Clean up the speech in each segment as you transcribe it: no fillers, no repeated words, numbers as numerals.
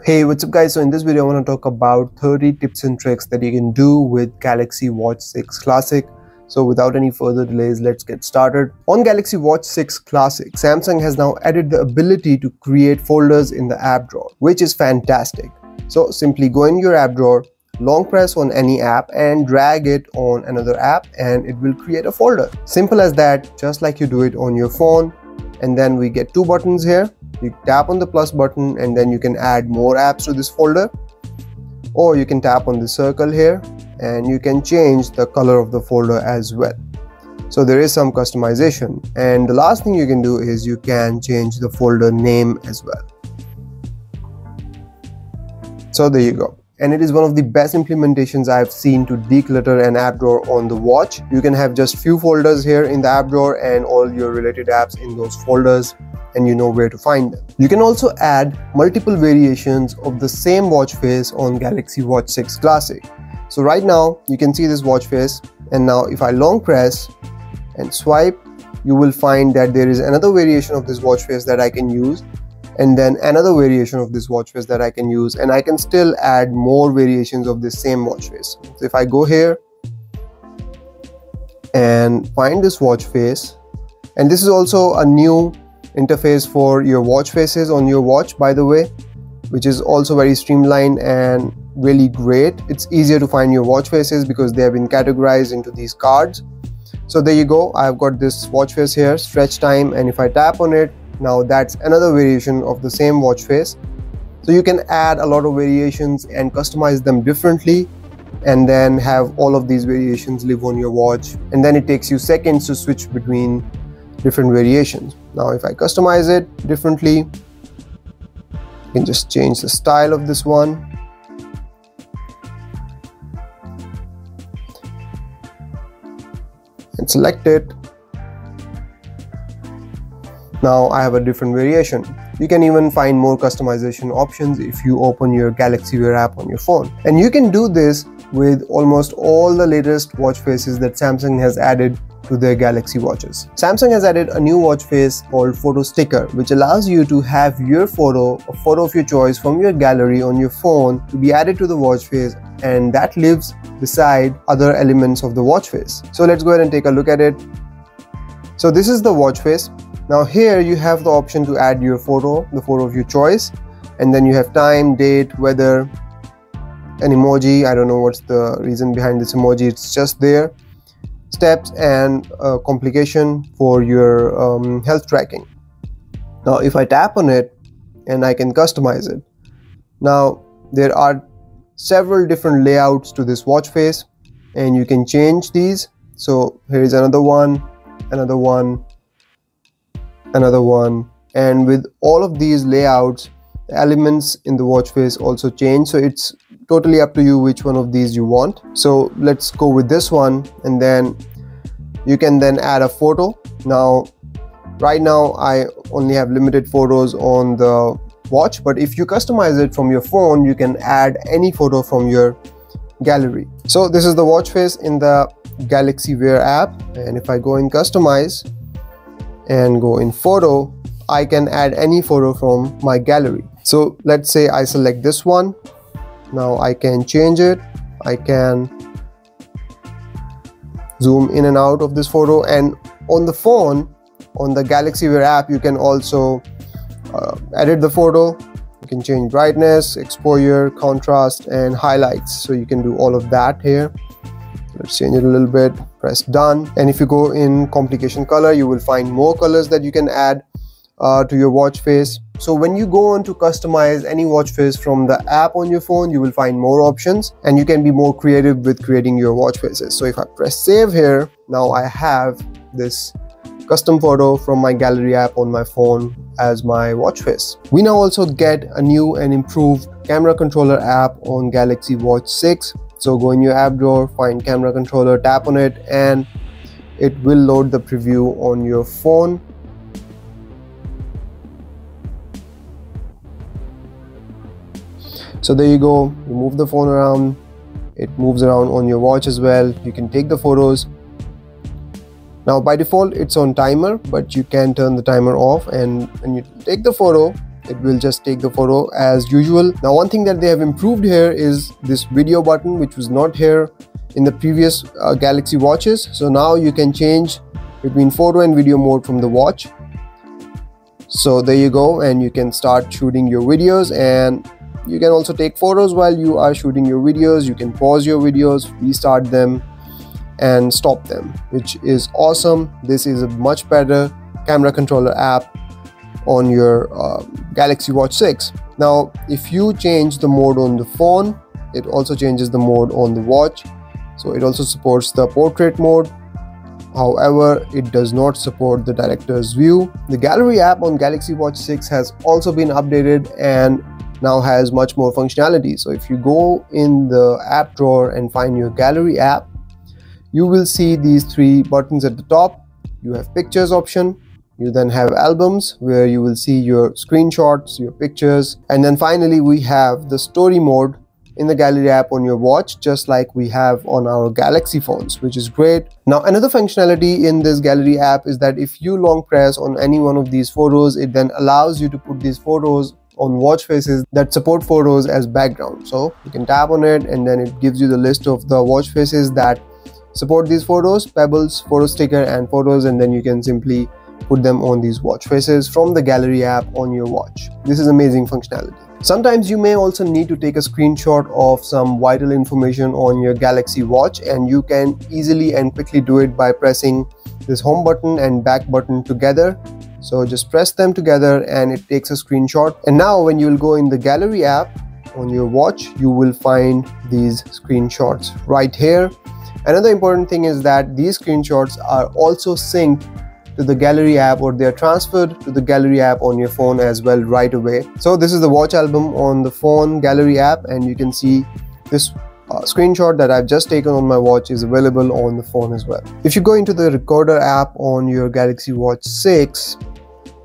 Hey, what's up guys? So in this video I want to talk about 30 tips and tricks that you can do with Galaxy Watch 6 Classic. So without any further delays, let's get started. On Galaxy Watch 6 Classic, Samsung has now added the ability to create folders in the app drawer, which is fantastic. So simply go in your app drawer, long press on any app and drag it on another app and it will create a folder. Simple as that, just like you do it on your phone. And then we get two buttons here. You tap on the plus button and then you can add more apps to this folder, or you can tap on the circle here and you can change the color of the folder as well. So there is some customization, and the last thing you can do is you can change the folder name as well. So there you go. And it is one of the best implementations I've seen to declutter an app drawer on the watch. You can have just few folders here in the app drawer and all your related apps in those folders, and you know where to find them. You can also add multiple variations of the same watch face on Galaxy Watch 6 Classic. So right now you can see this watch face, and now if I long press and swipe, you will find that there is another variation of this watch face that I can use, and then another variation of this watch face that I can use, and I can still add more variations of this same watch face. So if I go here and find this watch face, and this is also a new interface for your watch faces on your watch, by the way, which is also very streamlined and really great. It's easier to find your watch faces because they have been categorized into these cards. So there you go, I've got this watch face here, stretch time, and if I tap on it, now that's another variation of the same watch face. So you can add a lot of variations and customize them differently, and then have all of these variations live on your watch, and then it takes you seconds to switch between different variations. Now if I customize it differently, you can just change the style of this one. And select it. Now I have a different variation. You can even find more customization options if you open your Galaxy Wear app on your phone. And you can do this with almost all the latest watch faces that Samsung has added to their Galaxy watches. Samsung has added a new watch face called Photo Sticker, which allows you to have your photo, a photo of your choice from your gallery on your phone, to be added to the watch face, and that lives beside other elements of the watch face. So let's go ahead and take a look at it. So this is the watch face. Now here you have the option to add your photo, the photo of your choice, and then you have time, date, weather, an emoji. I don't know what's the reason behind this emoji, it's just there. Steps and complication for your health tracking. Now if I tap on it, and I can customize it. Now there are several different layouts to this watch face, and you can change these. So here is another one, another one, another one, and with all of these layouts, the elements in the watch face also change. So it's totally up to you which one of these you want. So let's go with this one, and then you can then add a photo. Now right now I only have limited photos on the watch, but if you customize it from your phone, you can add any photo from your gallery. So this is the watch face in the Galaxy Wear app, and if I go in customize and go in photo, I can add any photo from my gallery. So let's say I select this one. Now I can change it. I can zoom in and out of this photo, and on the phone, on the Galaxy Wear app, you can also edit the photo. You can change brightness, exposure, contrast, and highlights. So you can do all of that here. Let's change it a little bit, press done. And if you go in complication color, you will find more colors that you can add to your watch face. So when you go on to customize any watch face from the app on your phone, you will find more options, and you can be more creative with creating your watch faces. So if I press save here, now I have this custom photo from my gallery app on my phone as my watch face. We now also get a new and improved camera controller app on Galaxy Watch 6. So go in your app drawer, find camera controller, tap on it, and it will load the preview on your phone. So there you go, you move the phone around, it moves around on your watch as well. You can take the photos. Now by default it's on timer, but you can turn the timer off, and when you take the photo, it will just take the photo as usual. Now one thing that they have improved here is this video button, which was not here in the previous Galaxy watches. So now you can change between photo and video mode from the watch. So there you go, and you can start shooting your videos, and you can also take photos while you are shooting your videos. You can pause your videos, restart them and stop them, which is awesome. This is a much better camera controller app on your Galaxy Watch 6. Now if you change the mode on the phone, it also changes the mode on the watch. So it also supports the portrait mode. However, it does not support the director's view. The gallery app on Galaxy Watch 6 has also been updated and now has much more functionality. So if you go in the app drawer and find your gallery app, you will see these three buttons at the top. You have pictures option, you then have albums where you will see your screenshots, your pictures, and then finally we have the story mode in the gallery app on your watch, just like we have on our Galaxy phones, which is great. Now another functionality in this gallery app is that if you long press on any one of these photos, it then allows you to put these photos on watch faces that support photos as background. So you can tap on it and then it gives you the list of the watch faces that support these photos, pebbles, photo sticker and photos, and then you can simply put them on these watch faces from the gallery app on your watch. This is amazing functionality. Sometimes you may also need to take a screenshot of some vital information on your Galaxy Watch, and you can easily and quickly do it by pressing this home button and back button together. So just press them together and it takes a screenshot. And now when you will go in the gallery app on your watch, you will find these screenshots right here. Another important thing is that these screenshots are also synced to the gallery app, or they are transferred to the gallery app on your phone as well right away. So this is the watch album on the phone gallery app, and you can see this screenshot that I've just taken on my watch is available on the phone as well. If you go into the recorder app on your Galaxy Watch 6,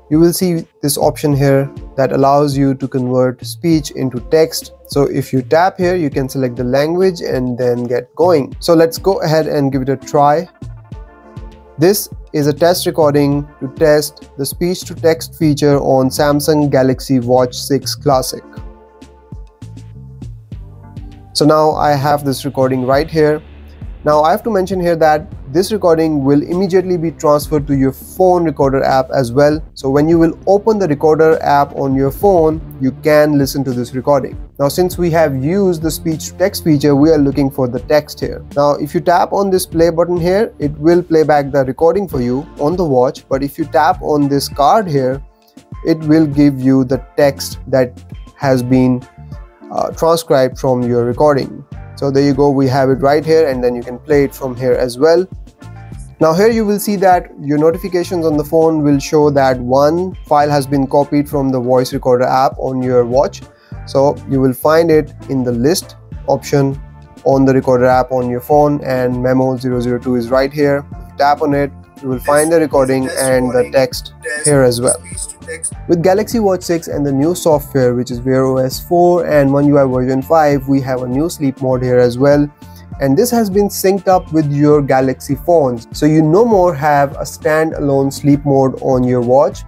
you will see this option here that allows you to convert speech into text. So if you tap here, you can select the language and then get going. So let's go ahead and give it a try. This is a test recording to test the speech to text feature on Samsung Galaxy Watch 6 Classic. So now I have this recording right here. Now I have to mention here that this recording will immediately be transferred to your phone recorder app as well. So when you will open the recorder app on your phone, you can listen to this recording. Now since we have used the speech to text feature, we are looking for the text here. Now if you tap on this play button here, it will play back the recording for you on the watch. But if you tap on this card here, it will give you the text that has been transcribed from your recording. So there you go, we have it right here, and then you can play it from here as well. Now here you will see that your notifications on the phone will show that one file has been copied from the voice recorder app on your watch. So you will find it in the list option on the recorder app on your phone, and memo 002 is right here. If you tap on it, you will find the recording and the text here as well. With Galaxy Watch 6 and the new software, which is Wear OS 4 and One UI version 5, we have a new sleep mode here as well. And this has been synced up with your Galaxy phones. So you no more have a standalone sleep mode on your watch.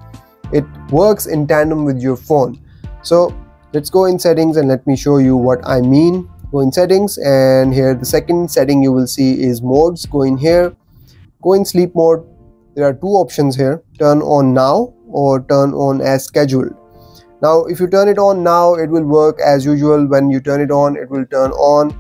It works in tandem with your phone. So let's go in settings and let me show you what I mean. Go in settings, and here the second setting you will see is modes. Go in here, go in sleep mode. There are two options here: turn on now or turn on as scheduled. Now if you turn it on now, it will work as usual. When you turn it on, it will turn on,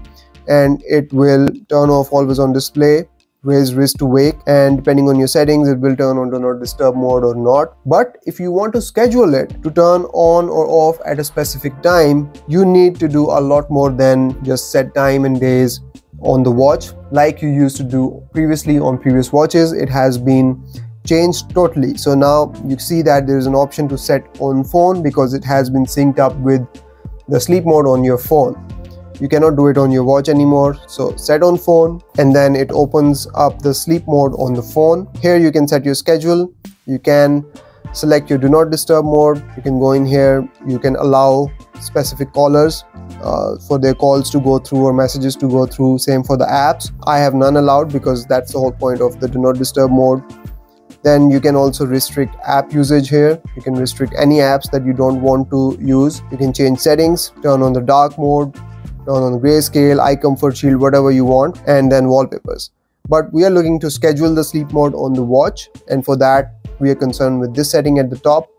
and it will turn off always on display, raise wrist to wake, and depending on your settings, it will turn on do not disturb mode or not. But if you want to schedule it to turn on or off at a specific time, you need to do a lot more than just set time and days on the watch like you used to do previously on previous watches. It has been changed totally. So now you see that there is an option to set on phone because it has been synced up with the sleep mode on your phone. You cannot do it on your watch anymore. So set on phone, and then it opens up the sleep mode on the phone. Here you can set your schedule. You can select your do not disturb mode. You can go in here, you can allow specific callers for their calls to go through or messages to go through. Same for the apps. I have none allowed because that's the whole point of the do not disturb mode. Then you can also restrict app usage here. You can restrict any apps that you don't want to use. You can change settings, turn on the dark mode, turn on the grayscale, eye comfort shield, whatever you want, and then wallpapers. But we are looking to schedule the sleep mode on the watch, and for that we are concerned with this setting at the top,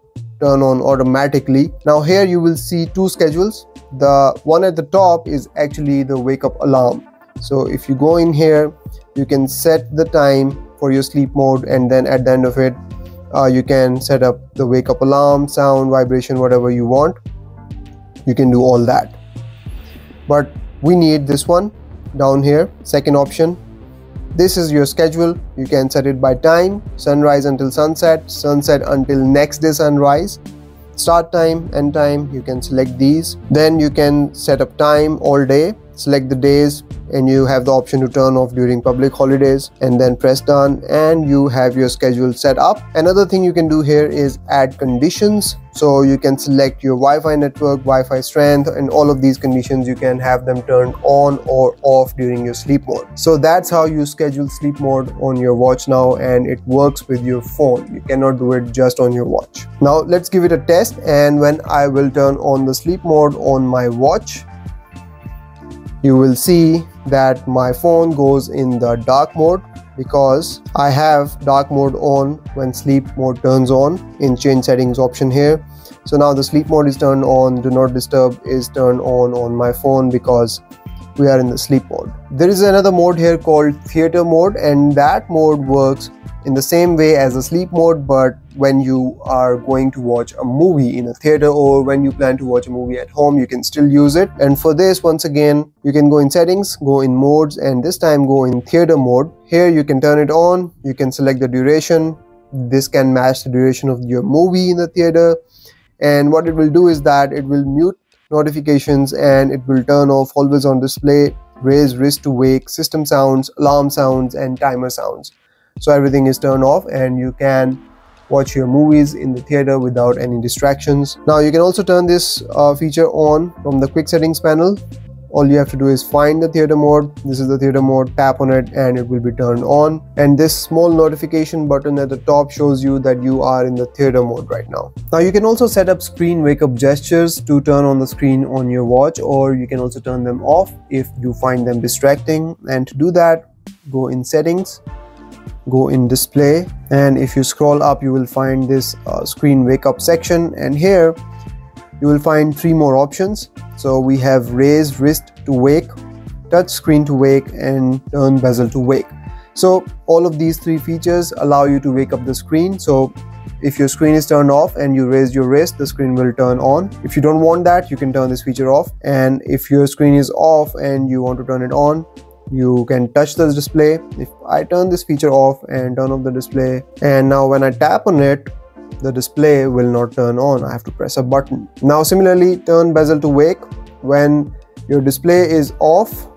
turn on automatically. Now here you will see two schedules. The one at the top is actually the wake up alarm. So if you go in here, you can set the time for your sleep mode, and then at the end of it you can set up the wake up alarm, sound, vibration, whatever you want. You can do all that. But we need this one down here, second option. This is your schedule. You can set it by time, sunrise until sunset, sunset until next day sunrise, start time, end time. You can select these. Then you can set up time all day, select the days, and you have the option to turn off during public holidays, and then press done and you have your schedule set up. Another thing you can do here is add conditions. So you can select your Wi-Fi network, Wi-Fi strength, and all of these conditions you can have them turned on or off during your sleep mode. So that's how you schedule sleep mode on your watch now, and it works with your phone. You cannot do it just on your watch. Now let's give it a test, and when I will turn on the sleep mode on my watch, you will see that my phone goes in the dark mode because I have dark mode on when sleep mode turns on in change settings option here. So now the sleep mode is turned on, do not disturb is turned on my phone because we are in the sleep mode. There is another mode here called theater mode, and that mode works in the same way as the sleep mode, but when you are going to watch a movie in a theater or when you plan to watch a movie at home, you can still use it. And for this, once again, you can go in settings, go in modes, and this time go in theater mode. Here you can turn it on, you can select the duration. This can match the duration of your movie in the theater, and what it will do is that it will mute notifications and it will turn off always on display, raise wrist to wake, system sounds, alarm sounds, and timer sounds. So everything is turned off and you can watch your movies in the theater without any distractions. Now you can also turn this feature on from the quick settings panel. All you have to do is find the theater mode. This is the theater mode, tap on it and it will be turned on. And this small notification button at the top shows you that you are in the theater mode right now. Now you can also set up screen wake up gestures to turn on the screen on your watch, or you can also turn them off if you find them distracting. And to do that, go in settings, go in display, and if you scroll up you will find this screen wake up section, and here you will find three more options. So we have raise wrist to wake, touch screen to wake, and turn bezel to wake. So all of these three features allow you to wake up the screen. So if your screen is turned off and you raise your wrist, the screen will turn on. If you don't want that, you can turn this feature off. And if your screen is off and you want to turn it on, you can touch the display. If I turn this feature off and turn off the display, and now when I tap on it, the display will not turn on. I have to press a button. Now similarly, turn bezel to wake. When your display is off,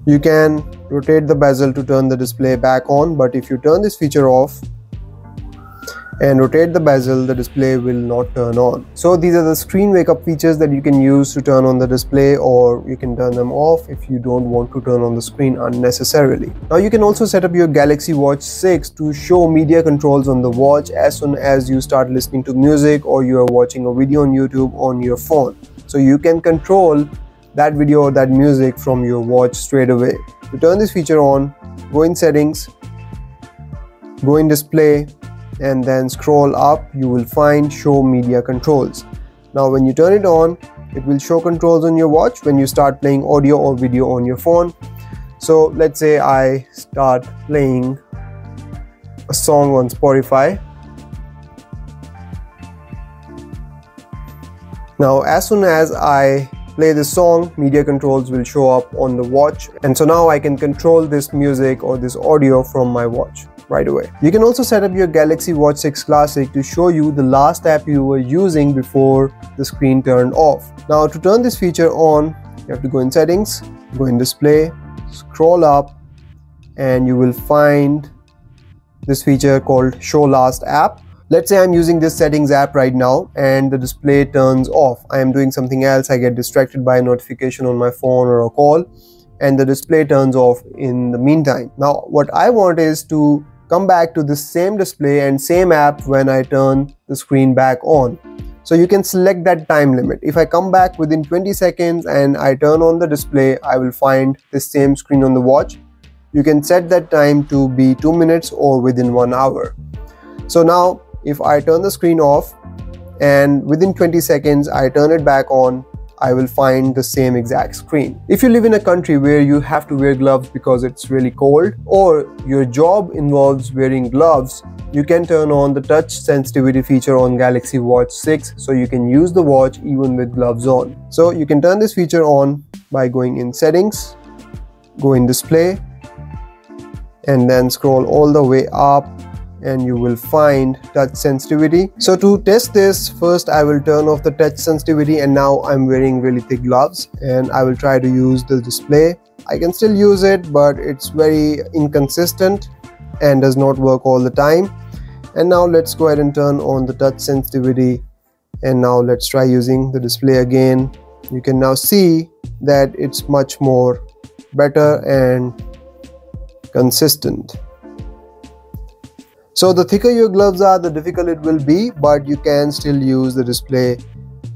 you can rotate the bezel to turn the display back on, but if you turn this feature off and rotate the bezel, the display will not turn on. So these are the screen wake up features that you can use to turn on the display, or you can turn them off if you don't want to turn on the screen unnecessarily. Now you can also set up your Galaxy Watch 6 to show media controls on the watch as soon as you start listening to music or you are watching a video on YouTube on your phone. So you can control that video or that music from your watch straight away. To turn this feature on, go in settings, go in display, and then scroll up. You will find show media controls. Now when you turn it on, it will show controls on your watch when you start playing audio or video on your phone. So let's say I start playing a song on Spotify. Now as soon as I play this song, media controls will show up on the watch, and so now I can control this music or this audio from my watch right away. You can also set up your Galaxy Watch 6 Classic to show you the last app you were using before the screen turned off. Now to turn this feature on, you have to go in settings, go in display, scroll up, and you will find this feature called show last app. Let's say I'm using this settings app right now and the display turns off. I am doing something else, I get distracted by a notification on my phone or a call, and the display turns off in the meantime. Now what I want is to come back to the same display and same app when I turn the screen back on. So you can select that time limit. If I come back within 20 seconds and I turn on the display, I will find the same screen on the watch. You can set that time to be 2 minutes or within 1 hour. So now if I turn the screen off and within 20 seconds I turn it back on, I will find the same exact screen. If you live in a country where you have to wear gloves because it's really cold, or your job involves wearing gloves, you can turn on the touch sensitivity feature on Galaxy Watch 6 so you can use the watch even with gloves on. So you can turn this feature on by going in settings, go in display, and then scroll all the way up and you will find touch sensitivity. So to test this, first I will turn off the touch sensitivity, and now I'm wearing really thick gloves and I will try to use the display. I can still use it, but it's very inconsistent and does not work all the time. And now let's go ahead and turn on the touch sensitivity, and now let's try using the display again. You can now see that it's much more better and consistent. So the thicker your gloves are, the difficult it will be, but you can still use the display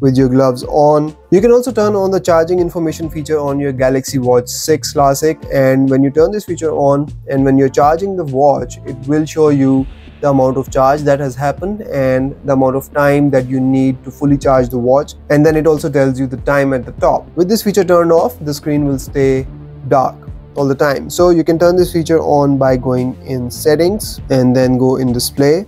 with your gloves on. You can also turn on the charging information feature on your Galaxy Watch 6 Classic, and when you turn this feature on and when you're charging the watch, it will show you the amount of charge that has happened and the amount of time that you need to fully charge the watch, and then it also tells you the time at the top. With this feature turned off, the screen will stay dark all the time. So you can turn this feature on by going in settings and then go in display,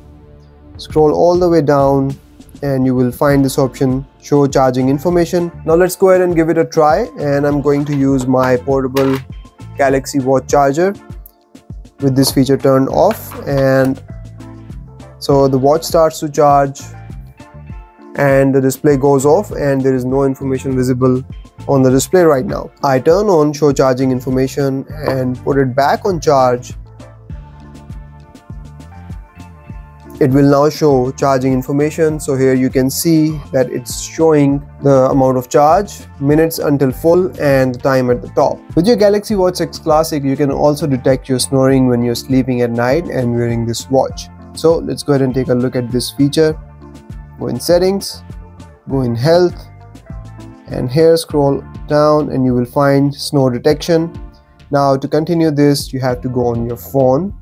scroll all the way down, and you will find this option, show charging information. Now let's go ahead and give it a try, and I'm going to use my portable Galaxy Watch charger with this feature turned off. And so the watch starts to charge and the display goes off and there is no information visible on the display right now. I turn on show charging information and put it back on charge. It will now show charging information. So here you can see that it's showing the amount of charge, minutes until full, and the time at the top. With your Galaxy Watch 6 Classic, you can also detect your snoring when you're sleeping at night and wearing this watch. So let's go ahead and take a look at this feature. Go in settings, go in health, and here scroll down and you will find snore detection. Now to continue this, you have to go on your phone.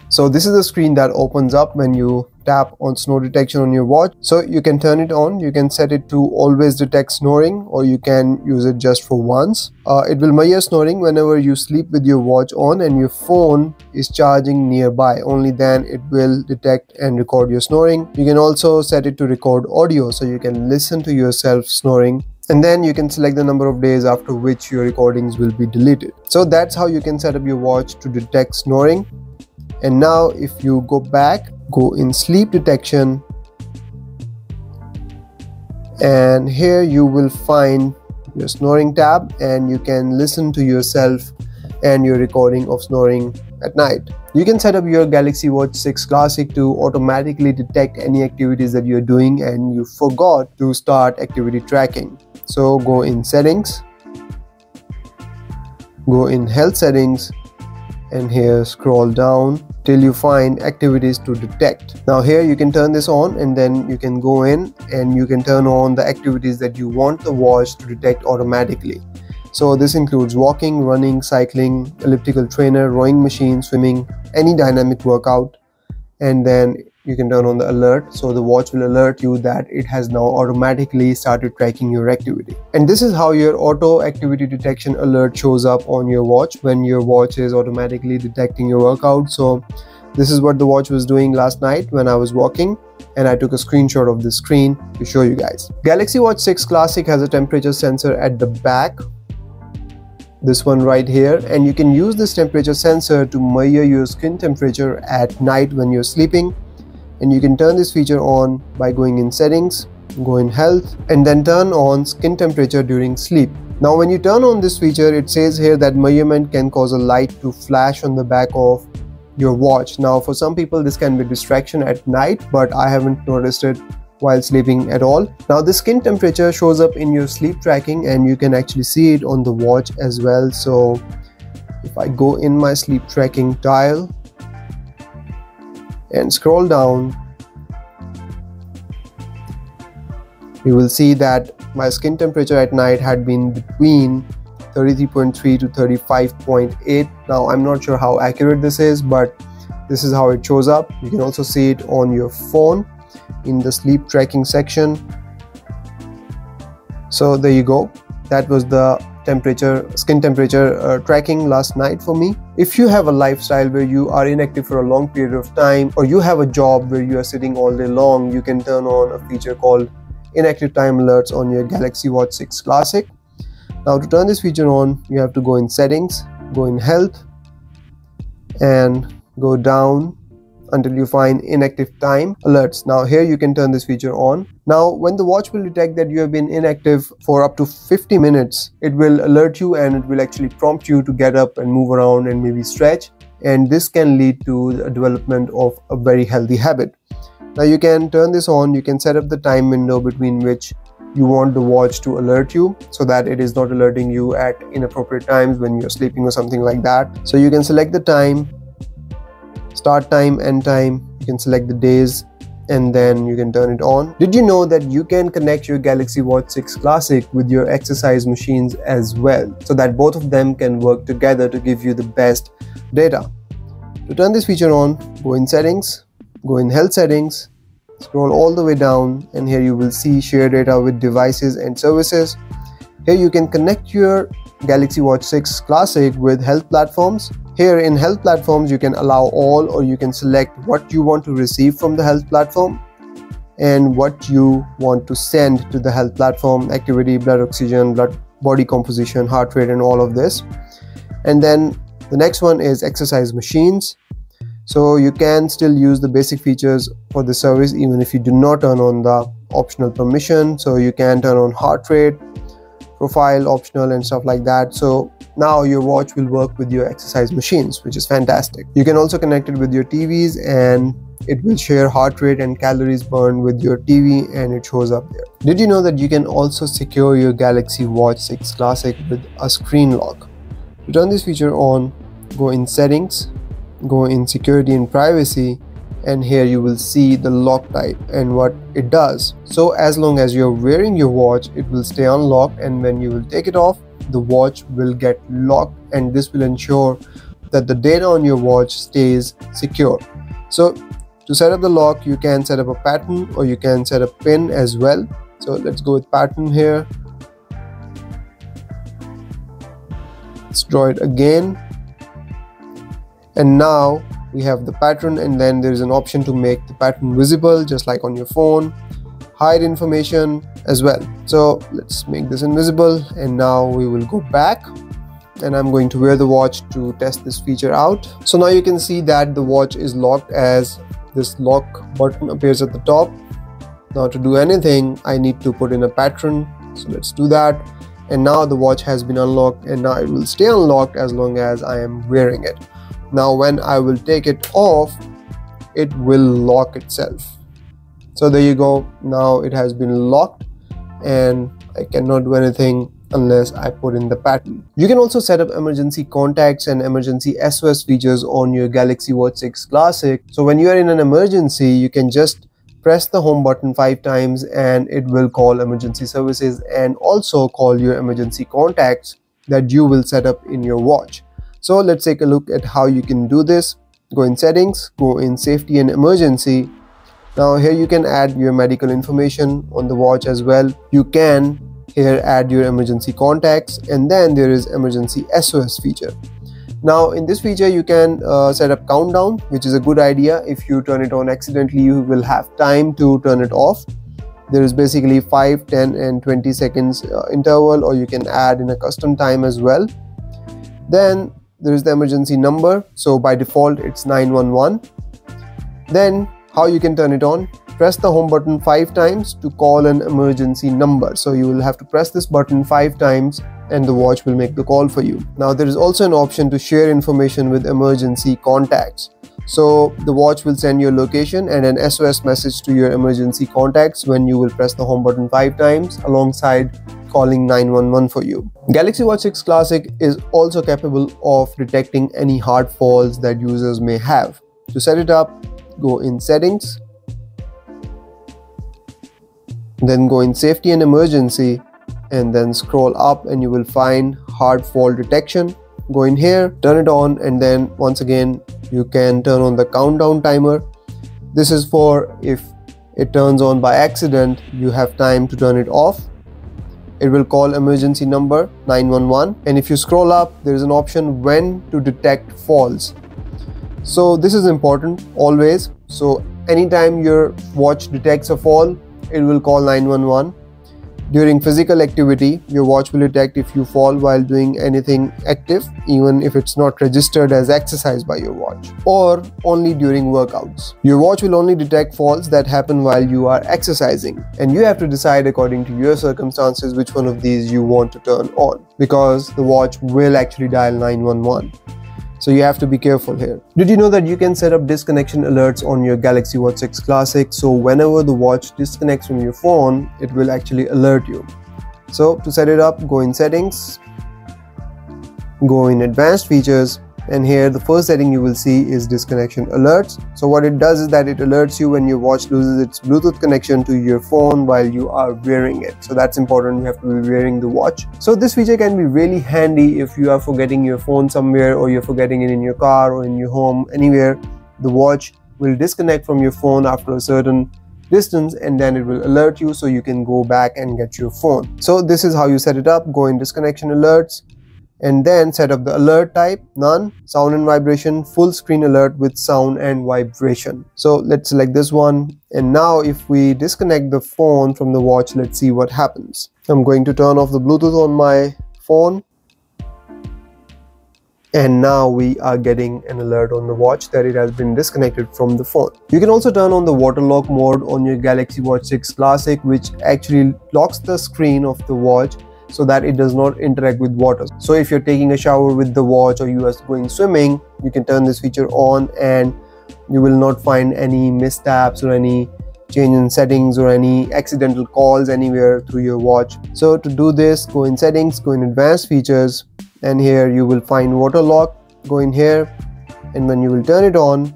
So this is the screen that opens up when you tap on snore detection on your watch. So you can turn it on, you can set it to always detect snoring, or you can use it just for once. It will measure snoring whenever you sleep with your watch on and your phone is charging nearby. Only then it will detect and record your snoring. You can also set it to record audio so you can listen to yourself snoring, and then you can select the number of days after which your recordings will be deleted. So that's how you can set up your watch to detect snoring. And now if you go back, go in sleep detection, and here you will find your snoring tab and you can listen to yourself and your recording of snoring at night. You can set up your Galaxy Watch 6 Classic to automatically detect any activities that you're doing and you forgot to start activity tracking. So go in settings, go in health settings, and here scroll down till you find activities to detect. Now here you can turn this on, and then you can go in and you can turn on the activities that you want the watch to detect automatically. So this includes walking, running, cycling, elliptical trainer, rowing machine, swimming, any dynamic workout. And then you can turn on the alert, so the watch will alert you that it has now automatically started tracking your activity. And this is how your auto activity detection alert shows up on your watch when your watch is automatically detecting your workout. So this is what the watch was doing last night when I was walking, and I took a screenshot of the screen to show you guys. Galaxy Watch 6 Classic has a temperature sensor at the back, this one right here, and you can use this temperature sensor to measure your skin temperature at night when you're sleeping. And you can turn this feature on by going in settings, go in health, and then turn on skin temperature during sleep. Now when you turn on this feature, it says here that measurement can cause a light to flash on the back of your watch. Now for some people this can be distraction at night, but I haven't noticed it while sleeping at all. Now the skin temperature shows up in your sleep tracking and you can actually see it on the watch as well. So if I go in my sleep tracking dial and scroll down, you will see that my skin temperature at night had been between 33.3 to 35.8. Now I'm not sure how accurate this is, but this is how it shows up. You can also see it on your phone in the sleep tracking section. So there you go. That was the skin temperature tracking last night for me. If you have a lifestyle where you are inactive for a long period of time, or you have a job where you are sitting all day long, you can turn on a feature called Inactive Time Alerts on your Galaxy Watch 6 Classic. Now to turn this feature on, you have to go in Settings, go in Health, and go down until you find Inactive Time Alerts. Now here you can turn this feature on. Now when the watch will detect that you have been inactive for up to 50 minutes, it will alert you and it will actually prompt you to get up and move around and maybe stretch, and this can lead to the development of a very healthy habit. Now you can turn this on, you can set up the time window between which you want the watch to alert you, so that it is not alerting you at inappropriate times when you're sleeping or something like that. So you can select the time, start time, end time, you can select the days, and then you can turn it on. Did you know that you can connect your Galaxy Watch 6 Classic with your exercise machines as well, so that both of them can work together to give you the best data? To turn this feature on, go in Settings, go in Health Settings, scroll all the way down, and here you will see Share Data with Devices and Services. Here you can connect your Galaxy Watch 6 Classic with health platforms. Here in health platforms, you can allow all, or you can select what you want to receive from the health platform and what you want to send to the health platform: activity, blood oxygen, body composition, heart rate, and all of this. And then the next one is exercise machines. So you can still use the basic features for the service even if you do not turn on the optional permission. So you can turn on heart rate, profile optional, and stuff like that. So now your watch will work with your exercise machines, which is fantastic. You can also connect it with your TVs and it will share heart rate and calories burned with your TV, and it shows up there. Did you know that you can also secure your Galaxy Watch 6 Classic with a screen lock? To turn this feature on, go in Settings, go in Security and Privacy, and here you will see the lock type and what it does. So as long as you're wearing your watch, it will stay unlocked, and when you will take it off, the watch will get locked, and this will ensure that the data on your watch stays secure. So to set up the lock, you can set up a pattern or you can set a pin as well. So let's go with pattern here. Let's draw it again. And now we have the pattern, and then there is an option to make the pattern visible, just like on your phone. Hide information as well. So let's make this invisible, and now we will go back, and I'm going to wear the watch to test this feature out. So now you can see that the watch is locked as this lock button appears at the top. Now to do anything, I need to put in a pattern. So let's do that. And now the watch has been unlocked, and now it will stay unlocked as long as I am wearing it. Now when I will take it off, it will lock itself. So there you go. Now it has been locked and I cannot do anything unless I put in the pattern. You can also set up emergency contacts and emergency SOS features on your Galaxy Watch 6 Classic. So when you are in an emergency, you can just press the home button 5 times and it will call emergency services and also call your emergency contacts that you will set up in your watch. So let's take a look at how you can do this. Go in Settings, go in Safety and Emergency. Now here you can add your medical information on the watch as well. You can here add your emergency contacts, and then there is emergency SOS feature. Now in this feature you can set up countdown, which is a good idea. If you turn it on accidentally, you will have time to turn it off. There is basically 5, 10 and 20 seconds interval, or you can add in a custom time as well. Then there is the emergency number, so by default it's 911. Then how you can turn it on: press the home button 5 times to call an emergency number. So you will have to press this button 5 times and the watch will make the call for you. Now there is also an option to share information with emergency contacts. So the watch will send your location and an SOS message to your emergency contacts when you will press the home button 5 times alongside calling 911 for you. Galaxy Watch 6 Classic is also capable of detecting any hard faults that users may have. To set it up, go in Settings, then go in Safety and Emergency, and then scroll up and you will find Hard Fault Detection. Go in here, turn it on, and then once again you can turn on the countdown timer. This is for if it turns on by accident, you have time to turn it off. It will call emergency number 911, and if you scroll up, there is an option when to detect faults. So this is important always. So anytime your watch detects a fall, it will call 911. During physical activity, your watch will detect if you fall while doing anything active, even if it's not registered as exercise by your watch, or only during workouts. Your watch will only detect falls that happen while you are exercising, and you have to decide according to your circumstances which one of these you want to turn on, because the watch will actually dial 911. So you have to be careful here. Did you know that you can set up disconnection alerts on your Galaxy Watch 6 Classic, so whenever the watch disconnects from your phone, it will actually alert you. So to set it up, go in Settings, go in Advanced Features, and here the first setting you will see is Disconnection Alerts. So what it does is that it alerts you when your watch loses its Bluetooth connection to your phone while you are wearing it. So that's important, you have to be wearing the watch. So this feature can be really handy if you are forgetting your phone somewhere, or you're forgetting it in your car or in your home, anywhere. The watch will disconnect from your phone after a certain distance, and then it will alert you so you can go back and get your phone. So this is how you set it up. Go in Disconnection Alerts, and then set up the alert type, none, sound and vibration, full screen alert with sound and vibration. So let's select this one, and now if we disconnect the phone from the watch, let's see what happens. I'm going to turn off the Bluetooth on my phone, and now we are getting an alert on the watch that it has been disconnected from the phone. You can also turn on the water lock mode on your Galaxy Watch 6 Classic, which actually locks the screen of the watch so that it does not interact with water. So if you're taking a shower with the watch, or you are going swimming, you can turn this feature on and you will not find any missteps or any change in settings or any accidental calls anywhere through your watch. So to do this, go in Settings, go in Advanced Features, and here you will find water lock. Go in here, and when you will turn it on,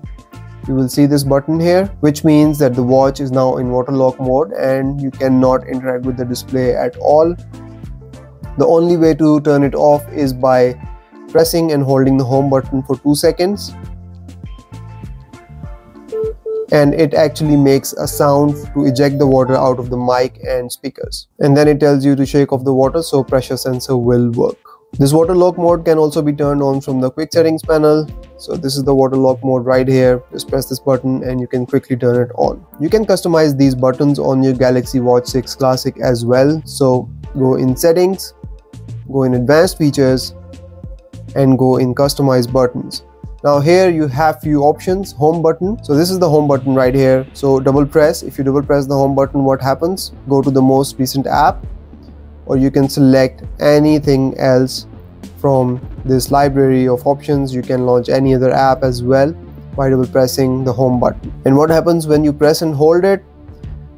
you will see this button here, which means that the watch is now in water lock mode and you cannot interact with the display at all. The only way to turn it off is by pressing and holding the home button for 2 seconds, and it actually makes a sound to eject the water out of the mic and speakers, and then it tells you to shake off the water so pressure sensor will work. This water lock mode can also be turned on from the quick settings panel. So this is the water lock mode right here. Just press this button and you can quickly turn it on. You can customize these buttons on your Galaxy Watch 6 Classic as well. So go in Settings, go in Advanced Features, and go in Customize Buttons. Now here you have few options. Home button, so this is the home button right here. So double press. If you double press the home button, what happens? Go to the most recent app, or you can select anything else from this library of options. You can launch any other app as well by double pressing the home button. And what happens when you press and hold it?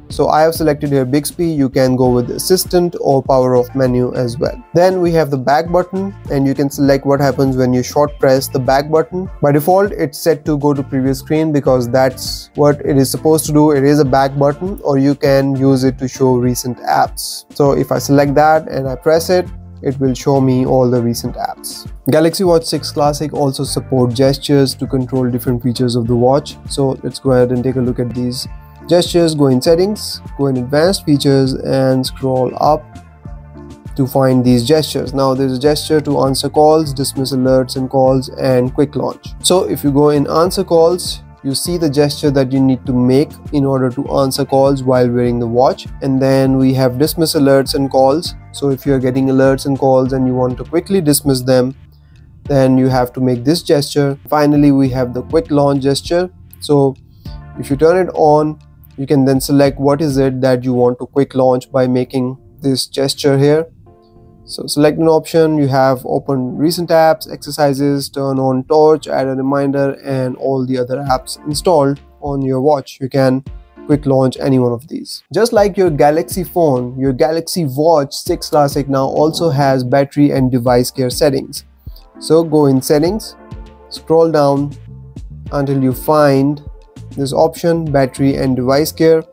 So I have selected here Bixby. You can go with Assistant or Power Off menu as well. Then we have the back button, and you can select what happens when you short press the back button. By default, it's set to go to previous screen because that's what it is supposed to do. It is a back button, or you can use it to show recent apps. So if I select that and I press it, it will show me all the recent apps. Galaxy Watch 6 Classic also support gestures to control different features of the watch. So let's go ahead and take a look at these gestures. Go in Settings, go in Advanced Features, and scroll up to find these gestures. Now there's a gesture to answer calls, dismiss alerts and calls, and quick launch. So if you go in Answer Calls, you see the gesture that you need to make in order to answer calls while wearing the watch. And then we have Dismiss Alerts and Calls. So if you're getting alerts and calls and you want to quickly dismiss them, then you have to make this gesture. Finally, we have the Quick Launch gesture. So if you turn it on, you can then select what is it that you want to quick launch by making this gesture here. So select an option. You have open recent apps, exercises, turn on torch, add a reminder, and all the other apps installed on your watch. You can quick launch any one of these. Just like your Galaxy phone, your Galaxy Watch 6 Classic now also has battery and device care settings. So go in settings, scroll down until you find this option, battery and device care.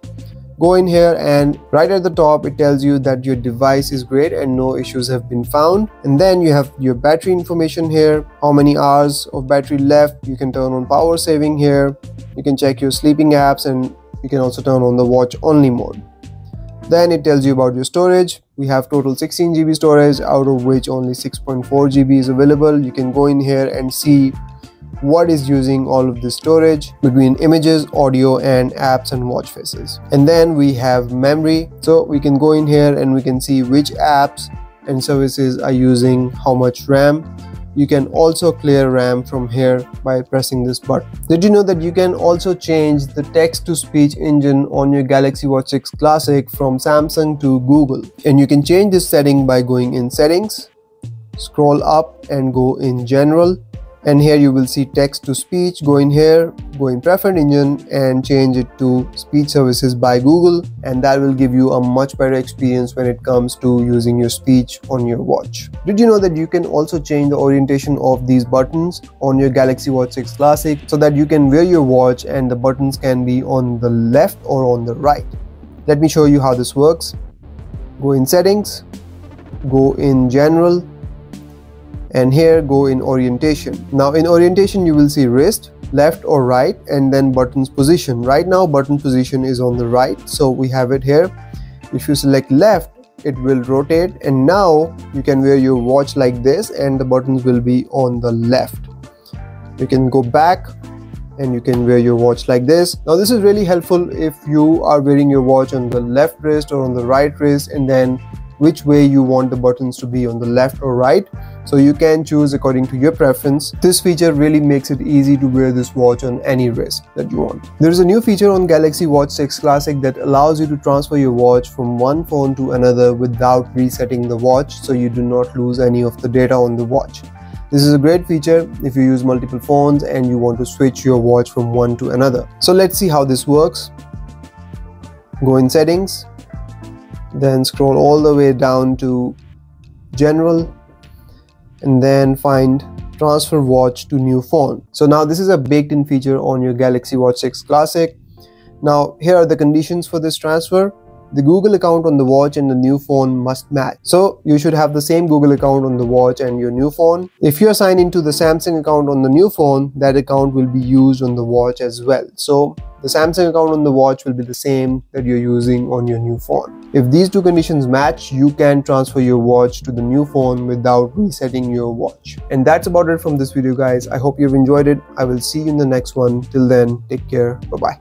Go in here and right at the top it tells you that your device is great and no issues have been found. And then you have your battery information here, how many hours of battery left. You can turn on power saving here. You can check your sleeping apps, and you can also turn on the watch only mode. Then it tells you about your storage. We have total 16 GB storage, out of which only 6.4 GB is available. You can go in here and see what is using all of this storage between images, audio, and apps and watch faces. And then we have memory, so we can go in here and we can see which apps and services are using how much RAM. You can also clear RAM from here by pressing this button. Did you know that you can also change the text-to-speech engine on your Galaxy Watch 6 Classic from Samsung to Google? And you can change this setting by going in settings, scroll up and go in general. And here you will see text to speech. Go in here, go in preferred engine and change it to speech services by Google, and that will give you a much better experience when it comes to using your speech on your watch. Did you know that you can also change the orientation of these buttons on your Galaxy Watch 6 Classic so that you can wear your watch and the buttons can be on the left or on the right? Let me show you how this works. Go in settings, go in general, and here go in orientation. Now in orientation you will see wrist, left or right, and then buttons position. Right now button position is on the right, so we have it here. If you select left, it will rotate, and now you can wear your watch like this and the buttons will be on the left. You can go back and you can wear your watch like this. Now this is really helpful if you are wearing your watch on the left wrist or on the right wrist, and then which way you want the buttons to be, on the left or right. So you can choose according to your preference. This feature really makes it easy to wear this watch on any wrist that you want. There is a new feature on Galaxy Watch 6 Classic that allows you to transfer your watch from one phone to another without resetting the watch, so you do not lose any of the data on the watch. This is a great feature if you use multiple phones and you want to switch your watch from one to another. So let's see how this works. Go in settings, then scroll all the way down to general, and then find transfer watch to new phone. So now this is a baked-in feature on your Galaxy Watch 6 Classic. Now here are the conditions for this transfer. The Google account on the watch and the new phone must match. So you should have the same Google account on the watch and your new phone. If you are signed into the Samsung account on the new phone, that account will be used on the watch as well. So the Samsung account on the watch will be the same that you're using on your new phone. If these two conditions match, you can transfer your watch to the new phone without resetting your watch. And that's about it from this video, guys. I hope you've enjoyed it. I will see you in the next one. Till then, take care. Bye-bye.